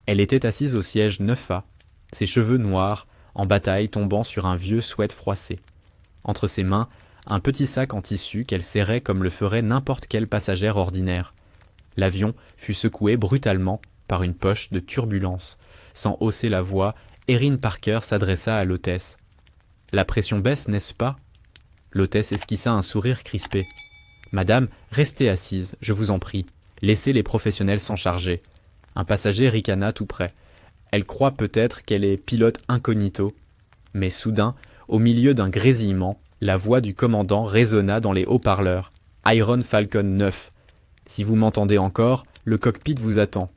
Elle était assise au siège 9A, ses cheveux noirs, en bataille tombant sur un vieux sweat froissé. Entre ses mains, un petit sac en tissu qu'elle serrait comme le ferait n'importe quelle passagère ordinaire. L'avion fut secoué brutalement par une poche de turbulence. Sans hausser la voix, Erin Parker s'adressa à l'hôtesse. « La pression baisse, n'est-ce pas ?» L'hôtesse esquissa un sourire crispé. « Madame, restez assise, je vous en prie. Laissez les professionnels s'en charger. » Un passager ricana tout près. Elle croit peut-être qu'elle est pilote incognito. Mais soudain, au milieu d'un grésillement, la voix du commandant résonna dans les haut-parleurs. « Iron Falcon 9. Si vous m'entendez encore, le cockpit vous attend. »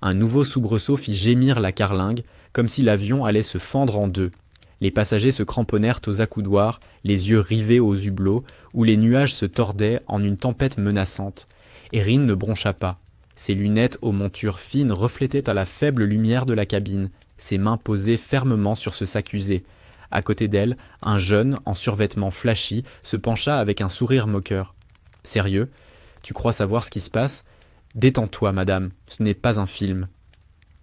Un nouveau soubresaut fit gémir la carlingue, comme si l'avion allait se fendre en deux. Les passagers se cramponnèrent aux accoudoirs, les yeux rivés aux hublots, où les nuages se tordaient en une tempête menaçante. Erin ne broncha pas. Ses lunettes aux montures fines reflétaient à la faible lumière de la cabine, ses mains posées fermement sur ce sac usé. À côté d'elle, un jeune, en survêtement flashy, se pencha avec un sourire moqueur. « Sérieux ? Tu crois savoir ce qui se passe ? Détends-toi, madame, ce n'est pas un film. »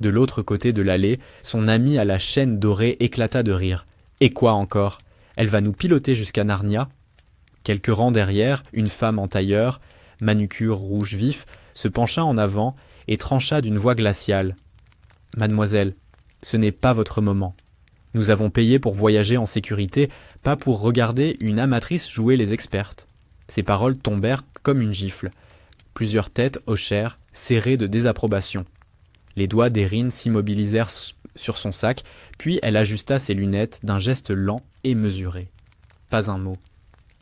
De l'autre côté de l'allée, son ami à la chaîne dorée éclata de rire. « Et quoi encore ? Elle va nous piloter jusqu'à Narnia ?» Quelques rangs derrière, une femme en tailleur, manucure rouge vif, se pencha en avant et trancha d'une voix glaciale. « Mademoiselle, ce n'est pas votre moment. Nous avons payé pour voyager en sécurité, pas pour regarder une amatrice jouer les expertes. » Ces paroles tombèrent comme une gifle. Plusieurs têtes hochèrent, serrées de désapprobation. Les doigts d'Erin s'immobilisèrent sur son sac, puis elle ajusta ses lunettes d'un geste lent et mesuré. Pas un mot,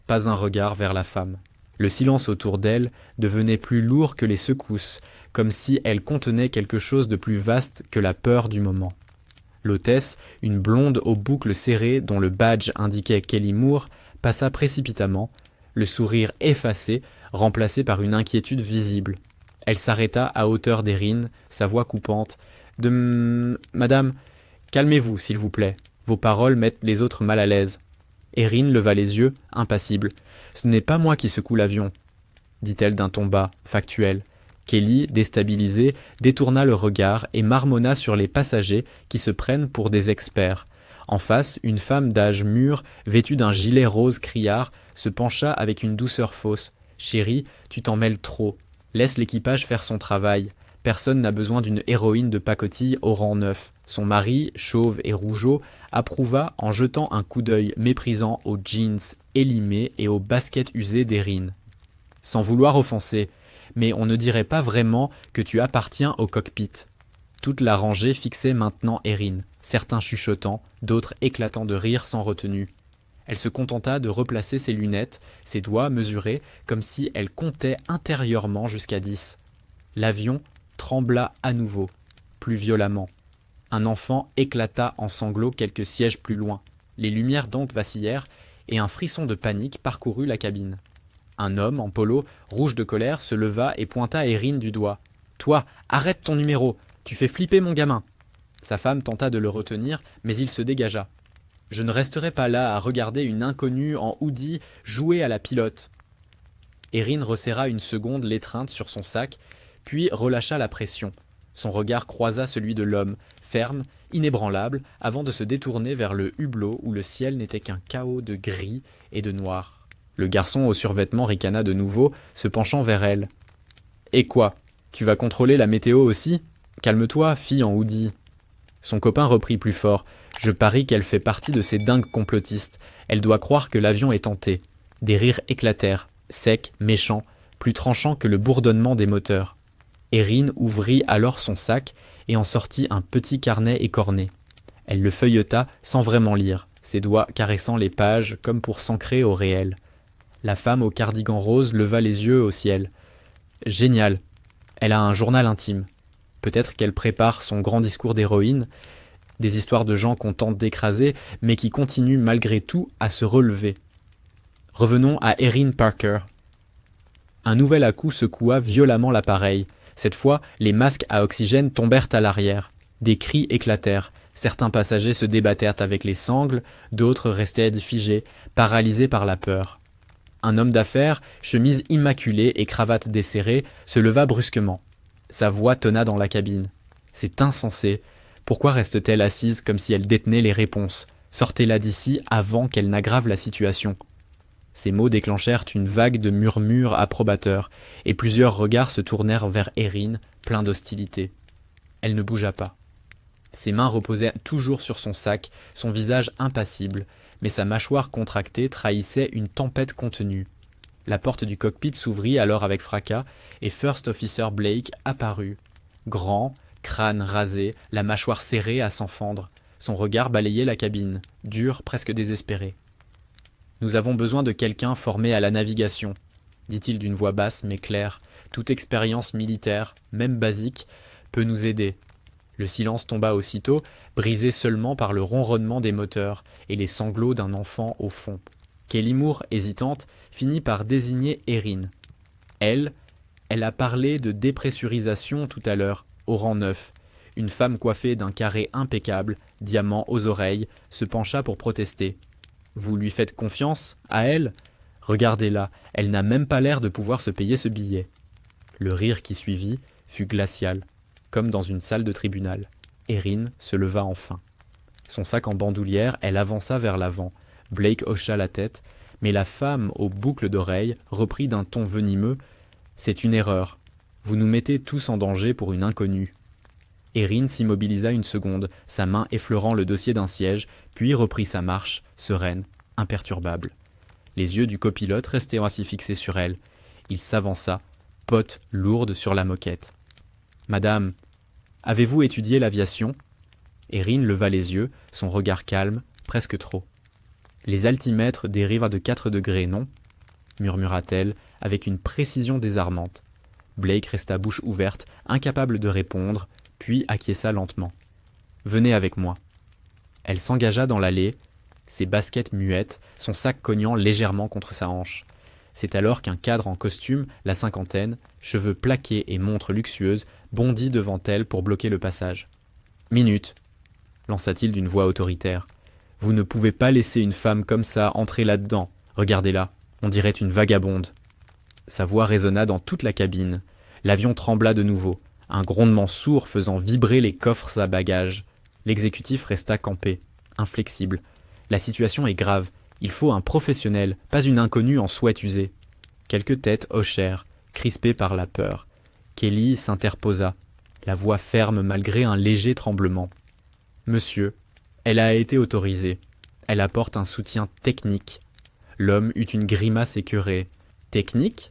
pas un regard vers la femme. Le silence autour d'elle devenait plus lourd que les secousses, comme si elle contenait quelque chose de plus vaste que la peur du moment. L'hôtesse, une blonde aux boucles serrées dont le badge indiquait Kelly Moore, passa précipitamment, le sourire effacé, remplacé par une inquiétude visible. Elle s'arrêta à hauteur d'Erin, sa voix coupante. « Madame, calmez-vous, s'il vous plaît. Vos paroles mettent les autres mal à l'aise. » Erin leva les yeux, impassible. « Ce n'est pas moi qui secoue l'avion, » dit-elle d'un ton bas, factuel. Kelly, déstabilisée, détourna le regard et marmonna sur les passagers qui se prennent pour des experts. En face, une femme d'âge mûr, vêtue d'un gilet rose criard, se pencha avec une douceur fausse. « Chérie, tu t'en mêles trop. Laisse l'équipage faire son travail. Personne n'a besoin d'une héroïne de pacotille au rang 9. » Son mari, chauve et rougeau, approuva en jetant un coup d'œil méprisant aux jeans élimés et aux baskets usées d'Erin. « Sans vouloir offenser, mais on ne dirait pas vraiment que tu appartiens au cockpit. » Toute la rangée fixait maintenant Erin, certains chuchotant, d'autres éclatant de rire sans retenue. Elle se contenta de replacer ses lunettes, ses doigts mesurés, comme si elle comptait intérieurement jusqu'à 10. L'avion trembla à nouveau, plus violemment. Un enfant éclata en sanglots quelques sièges plus loin. Les lumières d'onde vacillèrent et un frisson de panique parcourut la cabine. Un homme en polo, rouge de colère, se leva et pointa Erin du doigt. « Toi, arrête ton numéro, tu fais flipper mon gamin !» Sa femme tenta de le retenir, mais il se dégagea. « Je ne resterai pas là à regarder une inconnue en hoodie jouer à la pilote. » Erin resserra une seconde l'étreinte sur son sac, puis relâcha la pression. Son regard croisa celui de l'homme, ferme, inébranlable, avant de se détourner vers le hublot où le ciel n'était qu'un chaos de gris et de noir. Le garçon au survêtement ricana de nouveau, se penchant vers elle. « Et quoi ? Tu vas contrôler la météo aussi ? Calme-toi, fille en hoodie. » Son copain reprit plus fort. « Je parie qu'elle fait partie de ces dingues complotistes. Elle doit croire que l'avion est tenté. » Des rires éclatèrent, secs, méchants, plus tranchants que le bourdonnement des moteurs. Erin ouvrit alors son sac et en sortit un petit carnet écorné. Elle le feuilleta sans vraiment lire, ses doigts caressant les pages comme pour s'ancrer au réel. La femme au cardigan rose leva les yeux au ciel. « Génial. Elle a un journal intime. Peut-être qu'elle prépare son grand discours d'héroïne, des histoires de gens qu'on tente d'écraser, mais qui continuent malgré tout à se relever. Revenons à Erin Parker. » Un nouvel à-coup secoua violemment l'appareil. Cette fois, les masques à oxygène tombèrent à l'arrière. Des cris éclatèrent. Certains passagers se débattèrent avec les sangles, d'autres restaient figés, paralysés par la peur. Un homme d'affaires, chemise immaculée et cravate desserrée, se leva brusquement. Sa voix tonna dans la cabine. « C'est insensé. Pourquoi reste-t-elle assise comme si elle détenait les réponses? Sortez-la d'ici avant qu'elle n'aggrave la situation. Ces mots déclenchèrent une vague de murmures approbateurs, et plusieurs regards se tournèrent vers Erin, pleins d'hostilité. Elle ne bougea pas. Ses mains reposaient toujours sur son sac, son visage impassible, mais sa mâchoire contractée trahissait une tempête contenue. La porte du cockpit s'ouvrit alors avec fracas, et First Officer Blake apparut. Grand, crâne rasé, la mâchoire serrée à s'en fendre. Son regard balayait la cabine, dur, presque désespéré. « Nous avons besoin de quelqu'un formé à la navigation, » dit-il d'une voix basse mais claire. « Toute expérience militaire, même basique, peut nous aider. » Le silence tomba aussitôt, brisé seulement par le ronronnement des moteurs et les sanglots d'un enfant au fond. Kelly Moore, hésitante, finit par désigner Erin. Elle a parlé de dépressurisation tout à l'heure, au rang 9. Une femme coiffée d'un carré impeccable, diamant aux oreilles, se pencha pour protester. Vous lui faites confiance, à elle? Regardez-la, elle n'a même pas l'air de pouvoir se payer ce billet. Le rire qui suivit fut glacial, comme dans une salle de tribunal. Erin se leva enfin. Son sac en bandoulière, elle avança vers l'avant. Blake hocha la tête, mais la femme aux boucles d'oreilles reprit d'un ton venimeux. « C'est une erreur. Vous nous mettez tous en danger pour une inconnue. » Erin s'immobilisa une seconde, sa main effleurant le dossier d'un siège, puis reprit sa marche, sereine, imperturbable. Les yeux du copilote restaient ainsi fixés sur elle. Il s'avança, pote lourde sur la moquette. « Madame, avez-vous étudié l'aviation ?» Erin leva les yeux, son regard calme, presque trop. « Les altimètres dérivent à de 4 degrés, non ?» murmura-t-elle, avec une précision désarmante. Blake resta bouche ouverte, incapable de répondre, puis acquiesça lentement. « Venez avec moi. » Elle s'engagea dans l'allée, ses baskets muettes, son sac cognant légèrement contre sa hanche. C'est alors qu'un cadre en costume, la cinquantaine, cheveux plaqués et montre luxueuse, bondit devant elle pour bloquer le passage. « Minute !» lança-t-il d'une voix autoritaire. « Vous ne pouvez pas laisser une femme comme ça entrer là-dedans. Regardez-la, on dirait une vagabonde. » Sa voix résonna dans toute la cabine. L'avion trembla de nouveau, un grondement sourd faisant vibrer les coffres à bagages. L'exécutif resta campé, inflexible. La situation est grave. Il faut un professionnel, pas une inconnue en soie usée. Quelques têtes hochèrent, crispées par la peur. Kelly s'interposa, la voix ferme malgré un léger tremblement. « Monsieur, elle a été autorisée. Elle apporte un soutien technique. » L'homme eut une grimace écœurée. « Technique?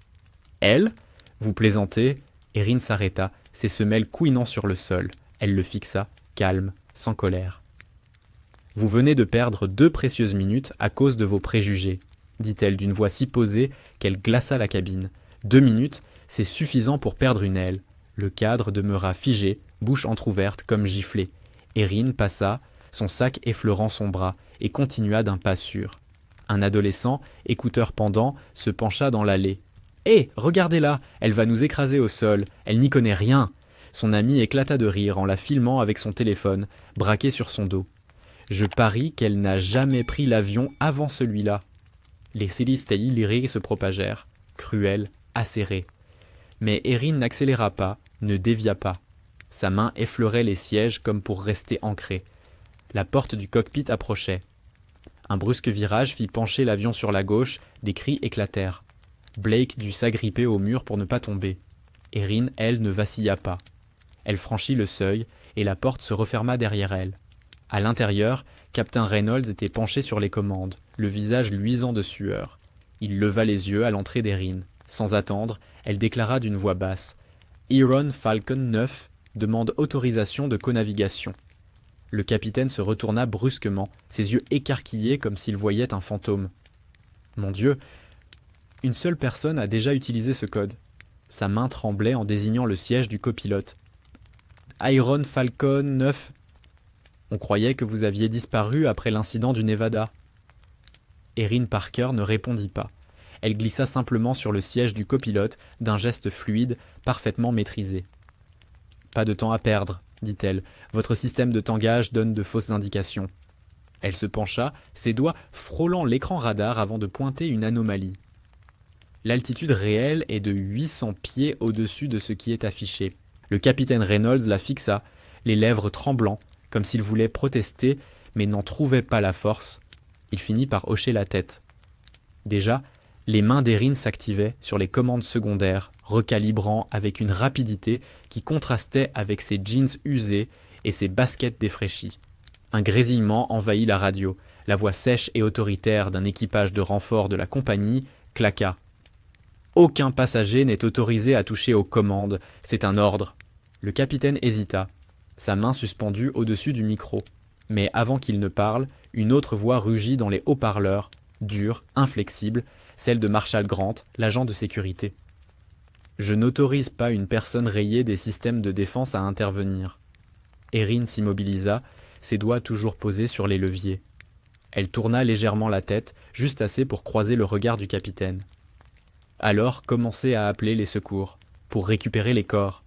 Elle? Vous plaisantez ?» Erin s'arrêta, ses semelles couinant sur le sol. Elle le fixa, calme, sans colère. « Vous venez de perdre 2 précieuses minutes à cause de vos préjugés, » dit-elle d'une voix si posée qu'elle glaça la cabine. 2 minutes, c'est suffisant pour perdre une aile. Le cadre demeura figé, bouche entr'ouverte comme giflé. Erin passa, son sac effleurant son bras, et continua d'un pas sûr. Un adolescent, écouteur pendant, se pencha dans l'allée. « Hé, regardez-la, elle va nous écraser au sol, elle n'y connaît rien !» Son ami éclata de rire en la filmant avec son téléphone, braqué sur son dos. « Je parie qu'elle n'a jamais pris l'avion avant celui-là. » Les lyriques se propagèrent, cruels, acérés. Mais Erin n'accéléra pas, ne dévia pas. Sa main effleurait les sièges comme pour rester ancrée. La porte du cockpit approchait. Un brusque virage fit pencher l'avion sur la gauche, des cris éclatèrent. Blake dut s'agripper au mur pour ne pas tomber. Erin, elle, ne vacilla pas. Elle franchit le seuil, et la porte se referma derrière elle. À l'intérieur, Captain Reynolds était penché sur les commandes, le visage luisant de sueur. Il leva les yeux à l'entrée d'Erin. Sans attendre, elle déclara d'une voix basse « Iron Falcon 9 demande autorisation de conavigation. » Le capitaine se retourna brusquement, ses yeux écarquillés comme s'il voyait un fantôme. « Mon Dieu, une seule personne a déjà utilisé ce code. » Sa main tremblait en désignant le siège du copilote. « Iron Falcon 9. On croyait que vous aviez disparu après l'incident du Nevada. » Erin Parker ne répondit pas. Elle glissa simplement sur le siège du copilote d'un geste fluide, parfaitement maîtrisé. « Pas de temps à perdre, » dit-elle. « Votre système de tangage donne de fausses indications. » Elle se pencha, ses doigts frôlant l'écran radar avant de pointer une anomalie. L'altitude réelle est de 800 pieds au-dessus de ce qui est affiché. Le capitaine Reynolds la fixa, les lèvres tremblant, comme s'il voulait protester, mais n'en trouvait pas la force. Il finit par hocher la tête. Déjà, les mains d'Erin s'activaient sur les commandes secondaires, recalibrant avec une rapidité qui contrastait avec ses jeans usés et ses baskets défraîchies. Un grésillement envahit la radio. La voix sèche et autoritaire d'un équipage de renfort de la compagnie claqua. « Aucun passager n'est autorisé à toucher aux commandes, c'est un ordre. » Le capitaine hésita, sa main suspendue au-dessus du micro. Mais avant qu'il ne parle, une autre voix rugit dans les haut-parleurs, dure, inflexible, celle de Marshall Grant, l'agent de sécurité. « Je n'autorise pas une personne rayée des systèmes de défense à intervenir. » Erin s'immobilisa, ses doigts toujours posés sur les leviers. Elle tourna légèrement la tête, juste assez pour croiser le regard du capitaine. Alors commençait à appeler les secours, pour récupérer les corps.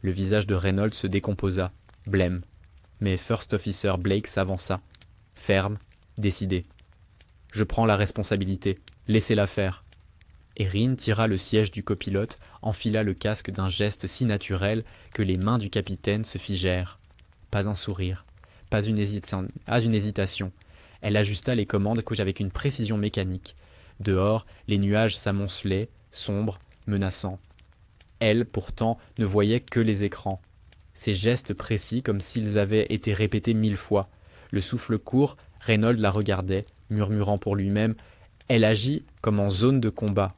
Le visage de Reynolds se décomposa, blême. Mais First Officer Blake s'avança, ferme, décidé. « Je prends la responsabilité, laissez-la faire. » Erin tira le siège du copilote, enfila le casque d'un geste si naturel que les mains du capitaine se figèrent. Pas un sourire, pas une hésitation. Elle ajusta les commandes avec une précision mécanique. Dehors, les nuages s'amoncelaient, sombres, menaçants. Elle, pourtant, ne voyait que les écrans. Ses gestes précis comme s'ils avaient été répétés 1000 fois. Le souffle court, Reynolds la regardait, murmurant pour lui-même « Elle agit comme en zone de combat ».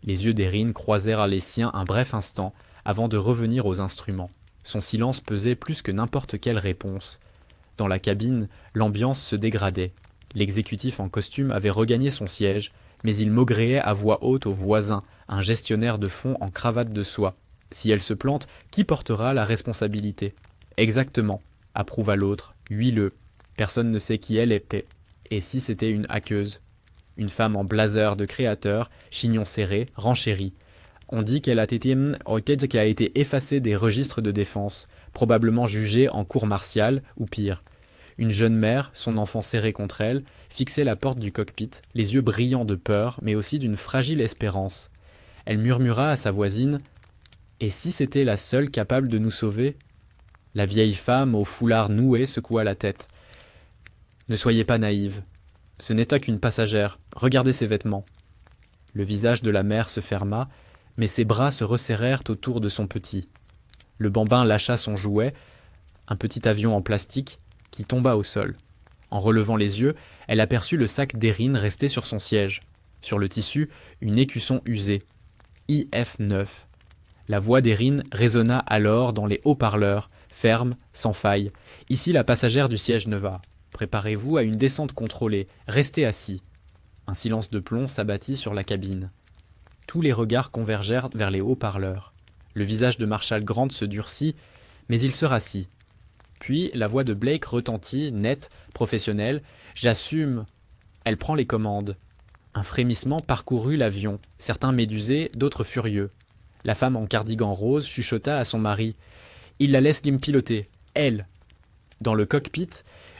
Les yeux d'Erin croisèrent les siens un bref instant avant de revenir aux instruments. Son silence pesait plus que n'importe quelle réponse. Dans la cabine, l'ambiance se dégradait. L'exécutif en costume avait regagné son siège, mais il maugréait à voix haute au voisin, un gestionnaire de fonds en cravate de soie. Si elle se plante, qui portera la responsabilité ? Exactement, approuva l'autre, huileux. Personne ne sait qui elle était. Et si c'était une hackeuse ? Une femme en blazer de créateur, chignon serré, renchérie. On dit qu'elle a été effacée des registres de défense, probablement jugée en cour martiale, ou pire. Une jeune mère, son enfant serré contre elle, fixait la porte du cockpit, les yeux brillants de peur, mais aussi d'une fragile espérance. Elle murmura à sa voisine « Et si c'était la seule capable de nous sauver ?» La vieille femme au foulard noué secoua la tête. « Ne soyez pas naïve. Ce n'était qu'une passagère. Regardez ses vêtements. » Le visage de la mère se ferma, mais ses bras se resserrèrent autour de son petit. Le bambin lâcha son jouet, un petit avion en plastique, qui tomba au sol. En relevant les yeux, elle aperçut le sac d'Erin resté sur son siège. Sur le tissu, une écusson usée. IF-9. La voix d'Erin résonna alors dans les haut-parleurs, ferme, sans faille. Ici la passagère du siège 9A. Préparez-vous à une descente contrôlée. Restez assis. Un silence de plomb s'abattit sur la cabine. Tous les regards convergèrent vers les haut-parleurs. Le visage de Marshall Grant se durcit, mais il se rassit. Puis la voix de Blake retentit, nette, professionnelle. « J'assume !» Elle prend les commandes. Un frémissement parcourut l'avion, certains médusés, d'autres furieux. La femme en cardigan rose chuchota à son mari. « Il la laisse piloter, elle !» Dans le cockpit,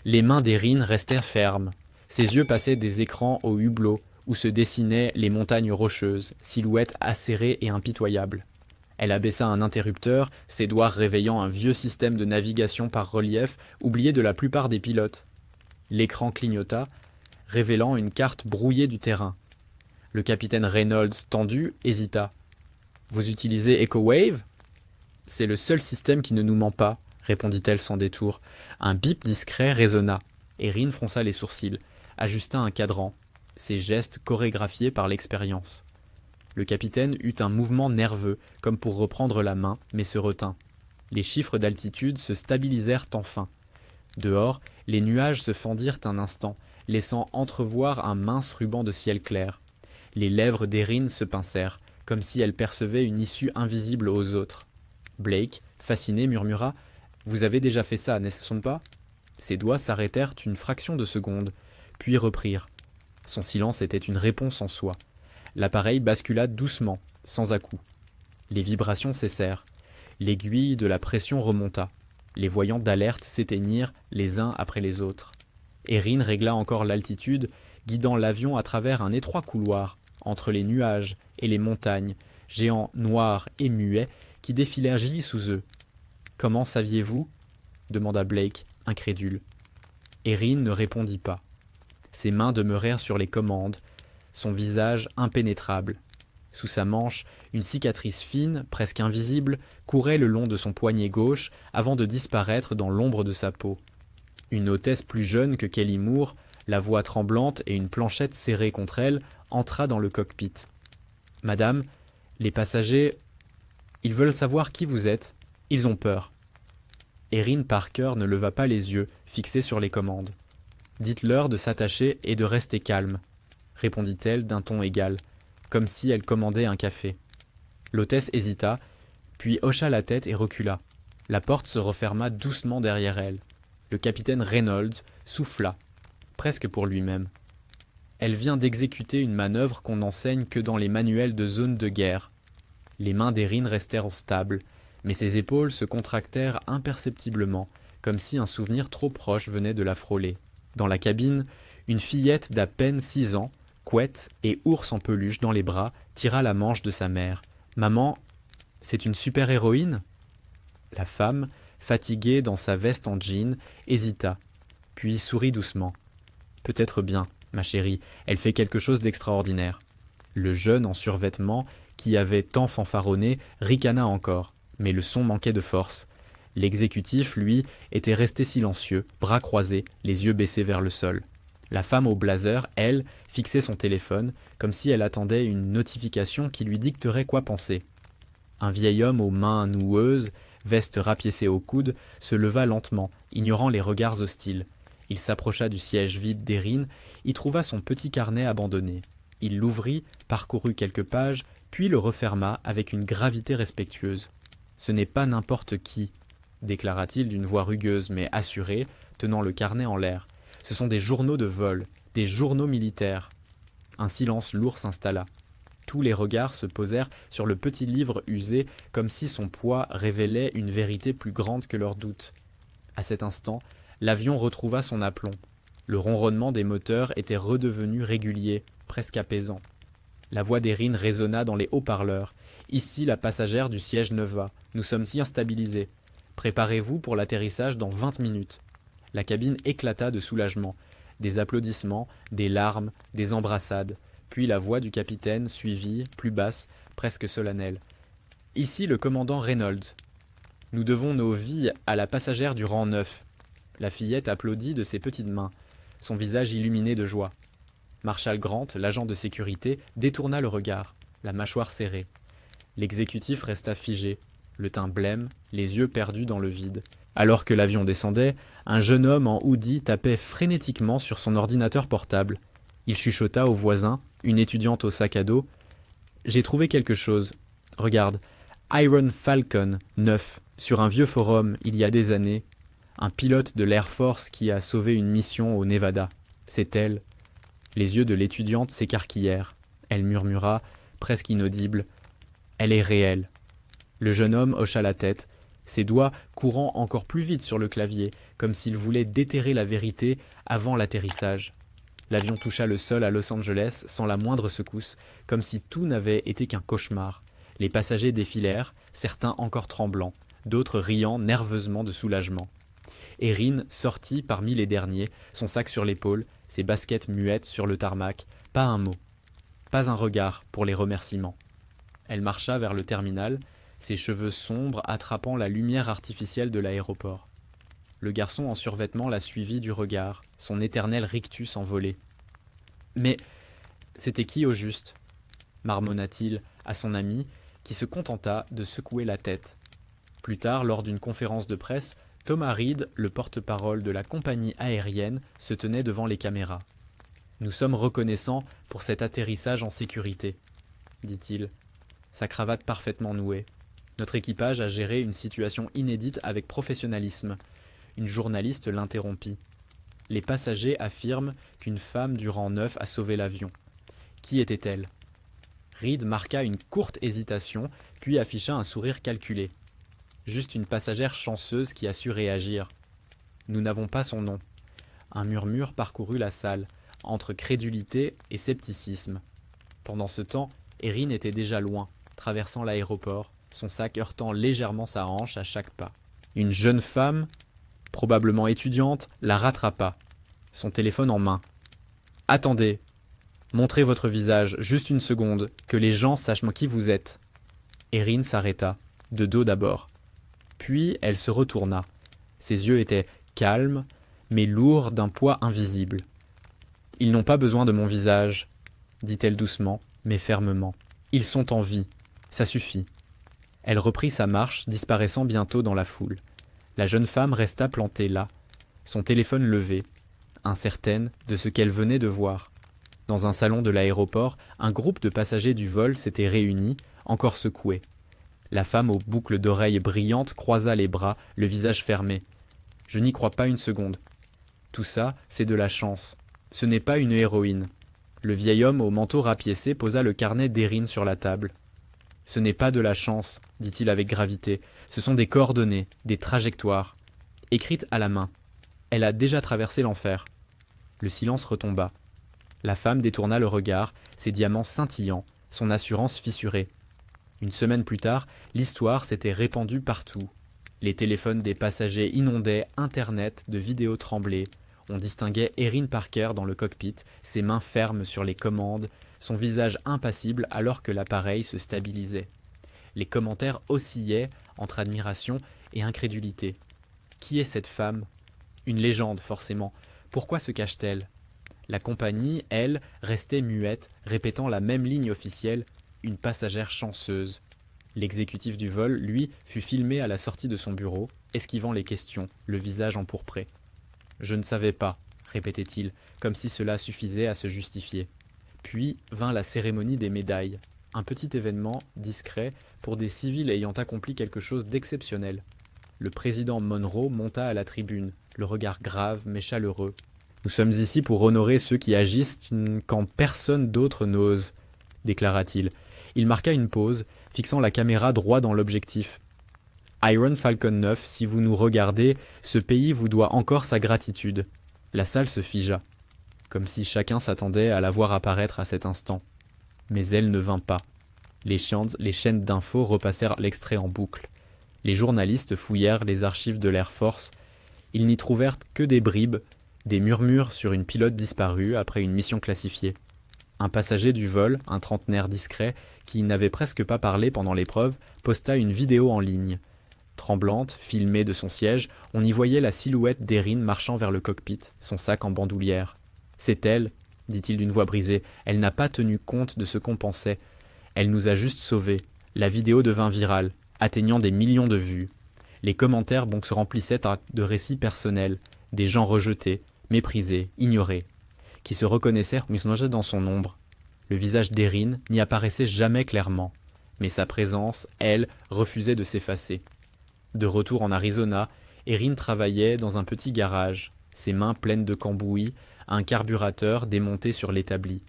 les mains d'Erin restèrent fermes. Ses yeux passaient des écrans au hublot, où se dessinaient les montagnes rocheuses, silhouettes acérées et impitoyables. Elle abaissa un interrupteur, ses doigts réveillant un vieux système de navigation par relief oublié de la plupart des pilotes. L'écran clignota, révélant une carte brouillée du terrain. Le capitaine Reynolds, tendu, hésita. « Vous utilisez EcoWave ?»« C'est le seul système qui ne nous ment pas, » répondit-elle sans détour. Un bip discret résonna. Erin fronça les sourcils, ajusta un cadran, ses gestes chorégraphiés par l'expérience. Le capitaine eut un mouvement nerveux, comme pour reprendre la main, mais se retint. Les chiffres d'altitude se stabilisèrent enfin. Dehors, les nuages se fendirent un instant, laissant entrevoir un mince ruban de ciel clair. Les lèvres d'Erin se pincèrent, comme si elle percevait une issue invisible aux autres. Blake, fasciné, murmura « Vous avez déjà fait ça, n'est-ce pas ?» Ses doigts s'arrêtèrent une fraction de seconde, puis reprirent. Son silence était une réponse en soi. L'appareil bascula doucement, sans à-coups. Les vibrations cessèrent. L'aiguille de la pression remonta. Les voyants d'alerte s'éteignirent les uns après les autres. Erin régla encore l'altitude, guidant l'avion à travers un étroit couloir, entre les nuages et les montagnes, géants noirs et muets qui défilèrent sous eux. « Comment saviez-vous » demanda Blake, incrédule. Erin ne répondit pas. Ses mains demeurèrent sur les commandes, son visage impénétrable. Sous sa manche, une cicatrice fine, presque invisible, courait le long de son poignet gauche avant de disparaître dans l'ombre de sa peau. Une hôtesse plus jeune que Kelly Moore, la voix tremblante et une planchette serrée contre elle, entra dans le cockpit. « Madame, les passagers, ils veulent savoir qui vous êtes. Ils ont peur. » Erin Parker ne leva pas les yeux, fixés sur les commandes. « Dites-leur de s'attacher et de rester calme, » répondit-elle d'un ton égal, comme si elle commandait un café. L'hôtesse hésita, puis hocha la tête et recula. La porte se referma doucement derrière elle. Le capitaine Reynolds souffla, presque pour lui-même. Elle vient d'exécuter une manœuvre qu'on n'enseigne que dans les manuels de zone de guerre. Les mains d'Erin restèrent stables, mais ses épaules se contractèrent imperceptiblement, comme si un souvenir trop proche venait de la frôler. Dans la cabine, une fillette d'à peine 6 ans, couette et ours en peluche dans les bras, tira la manche de sa mère. « Maman, c'est une super-héroïne » La femme, fatiguée dans sa veste en jean, hésita, puis sourit doucement. « Peut-être bien, ma chérie, elle fait quelque chose d'extraordinaire. » Le jeune en survêtement, qui avait tant fanfaronné, ricana encore, mais le son manquait de force. L'exécutif, lui, était resté silencieux, bras croisés, les yeux baissés vers le sol. La femme au blazer, elle, fixait son téléphone, comme si elle attendait une notification qui lui dicterait quoi penser. Un vieil homme aux mains noueuses, veste rapiécée au coude, se leva lentement, ignorant les regards hostiles. Il s'approcha du siège vide d'Erin, y trouva son petit carnet abandonné. Il l'ouvrit, parcourut quelques pages, puis le referma avec une gravité respectueuse. « Ce n'est pas n'importe qui, » déclara-t-il d'une voix rugueuse mais assurée, tenant le carnet en l'air. « Ce sont des journaux de vol, des journaux militaires. » Un silence lourd s'installa. Tous les regards se posèrent sur le petit livre usé, comme si son poids révélait une vérité plus grande que leurs doutes. À cet instant, l'avion retrouva son aplomb. Le ronronnement des moteurs était redevenu régulier, presque apaisant. La voix d'Erin résonna dans les haut-parleurs. « Ici la passagère du siège 9A. Nous sommes bien stabilisés. Préparez-vous pour l'atterrissage dans 20 minutes. » La cabine éclata de soulagement. Des applaudissements, des larmes, des embrassades. Puis la voix du capitaine suivit, plus basse, presque solennelle. « Ici le commandant Reynolds. Nous devons nos vies à la passagère du rang 9. » La fillette applaudit de ses petites mains, son visage illuminé de joie. Marshall Grant, l'agent de sécurité, détourna le regard, la mâchoire serrée. L'exécutif resta figé, le teint blême, les yeux perdus dans le vide. Alors que l'avion descendait, un jeune homme en hoodie tapait frénétiquement sur son ordinateur portable. Il chuchota au voisin, une étudiante au sac à dos. « J'ai trouvé quelque chose. Regarde, Iron Falcon 9, sur un vieux forum, il y a des années. Un pilote de l'Air Force qui a sauvé une mission au Nevada. C'est elle. » Les yeux de l'étudiante s'écarquillèrent. Elle murmura, presque inaudible. « Elle est réelle. » Le jeune homme hocha la tête, ses doigts courant encore plus vite sur le clavier, comme s'il voulait déterrer la vérité avant l'atterrissage. L'avion toucha le sol à Los Angeles sans la moindre secousse, comme si tout n'avait été qu'un cauchemar. Les passagers défilèrent, certains encore tremblants, d'autres riant nerveusement de soulagement. Erin sortit parmi les derniers, son sac sur l'épaule, ses baskets muettes sur le tarmac, pas un mot, pas un regard pour les remerciements. Elle marcha vers le terminal, ses cheveux sombres attrapant la lumière artificielle de l'aéroport. Le garçon en survêtement la suivit du regard, son éternel rictus envolé. « Mais c'était qui au juste ?» marmonna-t-il à son ami, qui se contenta de secouer la tête. Plus tard, lors d'une conférence de presse, Thomas Reed, le porte-parole de la compagnie aérienne, se tenait devant les caméras. « Nous sommes reconnaissants pour cet atterrissage en sécurité, » dit-il, sa cravate parfaitement nouée. Notre équipage a géré une situation inédite avec professionnalisme. Une journaliste l'interrompit. Les passagers affirment qu'une femme du rang 9 a sauvé l'avion. Qui était-elle ? Reed marqua une courte hésitation, puis afficha un sourire calculé. Juste une passagère chanceuse qui a su réagir. Nous n'avons pas son nom. Un murmure parcourut la salle, entre crédulité et scepticisme. Pendant ce temps, Erin était déjà loin, traversant l'aéroport, son sac heurtant légèrement sa hanche à chaque pas. Une jeune femme probablement étudiante, la rattrapa, son téléphone en main. « Attendez, montrez votre visage, juste une seconde, que les gens sachent qui vous êtes. » Erin s'arrêta, de dos d'abord. Puis elle se retourna. Ses yeux étaient calmes, mais lourds d'un poids invisible. « Ils n'ont pas besoin de mon visage, » dit-elle doucement, mais fermement. « Ils sont en vie, ça suffit. » Elle reprit sa marche, disparaissant bientôt dans la foule. La jeune femme resta plantée là, son téléphone levé, incertaine de ce qu'elle venait de voir. Dans un salon de l'aéroport, un groupe de passagers du vol s'était réuni, encore secoué. La femme aux boucles d'oreilles brillantes croisa les bras, le visage fermé. « Je n'y crois pas une seconde. Tout ça, c'est de la chance. Ce n'est pas une héroïne. » Le vieil homme au manteau rapiécé posa le carnet d'Erin sur la table. « Ce n'est pas de la chance, dit-il avec gravité. Ce sont des coordonnées, des trajectoires. Écrites à la main. Elle a déjà traversé l'enfer. » Le silence retomba. La femme détourna le regard, ses diamants scintillants, son assurance fissurée. Une semaine plus tard, l'histoire s'était répandue partout. Les téléphones des passagers inondaient Internet de vidéos tremblées. On distinguait Erin Parker dans le cockpit, ses mains fermes sur les commandes, son visage impassible alors que l'appareil se stabilisait. Les commentaires oscillaient entre admiration et incrédulité. Qui est cette femme ? Une légende, forcément. Pourquoi se cache-t-elle ? La compagnie, elle, restait muette, répétant la même ligne officielle, une passagère chanceuse. L'exécutif du vol, lui, fut filmé à la sortie de son bureau, esquivant les questions, le visage empourpré. « Je ne savais pas », répétait-il, comme si cela suffisait à se justifier. Puis vint la cérémonie des médailles, un petit événement discret pour des civils ayant accompli quelque chose d'exceptionnel. Le président Monroe monta à la tribune, le regard grave mais chaleureux. « Nous sommes ici pour honorer ceux qui agissent quand personne d'autre n'ose, » déclara-t-il. Il marqua une pause, fixant la caméra droit dans l'objectif. « Iron Falcon 9, si vous nous regardez, ce pays vous doit encore sa gratitude. » La salle se figea, comme si chacun s'attendait à la voir apparaître à cet instant. Mais elle ne vint pas. Les chaînes d'infos repassèrent l'extrait en boucle. Les journalistes fouillèrent les archives de l'Air Force. Ils n'y trouvèrent que des bribes, des murmures sur une pilote disparue après une mission classifiée. Un passager du vol, un trentenaire discret, qui n'avait presque pas parlé pendant l'épreuve, posta une vidéo en ligne. Tremblante, filmée de son siège, on y voyait la silhouette d'Erin marchant vers le cockpit, son sac en bandoulière. « C'est elle, » dit-il d'une voix brisée. « Elle n'a pas tenu compte de ce qu'on pensait. Elle nous a juste sauvés. » La vidéo devint virale, atteignant des millions de vues. Les commentaires se remplissaient de récits personnels, des gens rejetés, méprisés, ignorés, qui se reconnaissaient dans son ombre. Le visage d'Erin n'y apparaissait jamais clairement, mais sa présence, elle, refusait de s'effacer. De retour en Arizona, Erin travaillait dans un petit garage, ses mains pleines de cambouis, un carburateur démonté sur l'établi.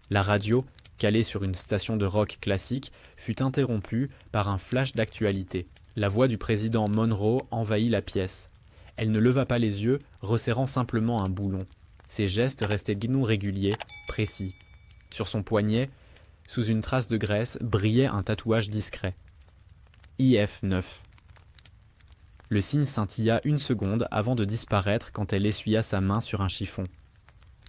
La radio, calée sur une station de rock classique, fut interrompue par un flash d'actualité. La voix du président Monroe envahit la pièce. Elle ne leva pas les yeux, resserrant simplement un boulon. Ses gestes restaient réguliers, précis. Sur son poignet, sous une trace de graisse, brillait un tatouage discret. IF-9. Le signe scintilla une seconde avant de disparaître quand elle essuya sa main sur un chiffon.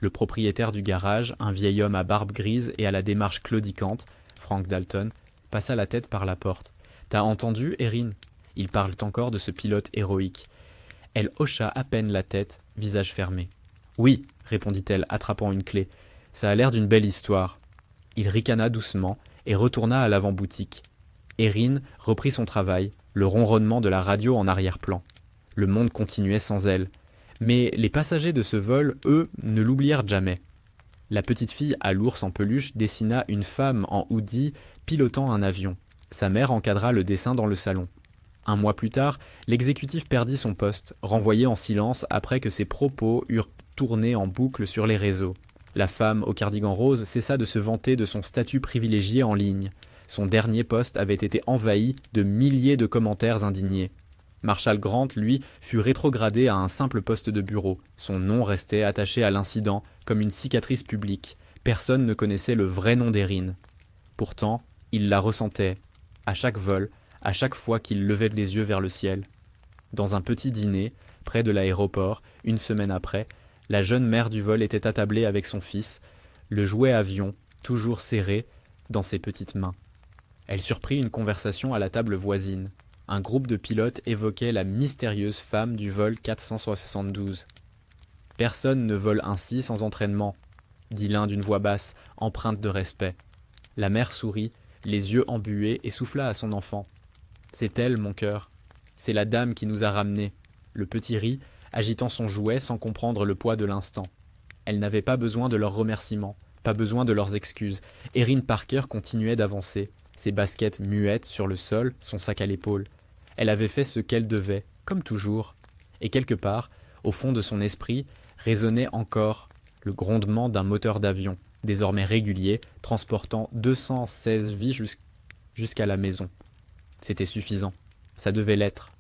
Le propriétaire du garage, un vieil homme à barbe grise et à la démarche claudicante, Frank Dalton, passa la tête par la porte. « T'as entendu, Erin ? Ils parlent encore de ce pilote héroïque. » Elle hocha à peine la tête, visage fermé. « Oui, » répondit-elle, attrapant une clé. « Ça a l'air d'une belle histoire. » Il ricana doucement et retourna à l'avant-boutique. Erin reprit son travail, le ronronnement de la radio en arrière-plan. Le monde continuait sans elle. Mais les passagers de ce vol, eux, ne l'oublièrent jamais. La petite fille à l'ours en peluche dessina une femme en hoodie pilotant un avion. Sa mère encadra le dessin dans le salon. Un mois plus tard, l'exécutif perdit son poste, renvoyé en silence après que ses propos eurent tourné en boucle sur les réseaux. La femme au cardigan rose cessa de se vanter de son statut privilégié en ligne. Son dernier poste avait été envahi de milliers de commentaires indignés. Marshall Grant, lui, fut rétrogradé à un simple poste de bureau. Son nom restait attaché à l'incident comme une cicatrice publique. Personne ne connaissait le vrai nom d'Erin. Pourtant, il la ressentait, à chaque vol, à chaque fois qu'il levait les yeux vers le ciel. Dans un petit dîner, près de l'aéroport, une semaine après, la jeune mère du vol était attablée avec son fils, le jouet avion, toujours serré, dans ses petites mains. Elle surprit une conversation à la table voisine. Un groupe de pilotes évoquait la mystérieuse femme du vol 472. « Personne ne vole ainsi sans entraînement, » dit l'un d'une voix basse, empreinte de respect. La mère sourit, les yeux embués, et souffla à son enfant. « C'est elle, mon cœur. C'est la dame qui nous a ramenés. » Le petit rit, agitant son jouet sans comprendre le poids de l'instant. Elle n'avait pas besoin de leurs remerciements, pas besoin de leurs excuses. Erin Parker continuait d'avancer, ses baskets muettes sur le sol, son sac à l'épaule. Elle avait fait ce qu'elle devait, comme toujours. Et quelque part, au fond de son esprit, résonnait encore le grondement d'un moteur d'avion, désormais régulier, transportant 216 vies jusqu'à la maison. C'était suffisant. Ça devait l'être.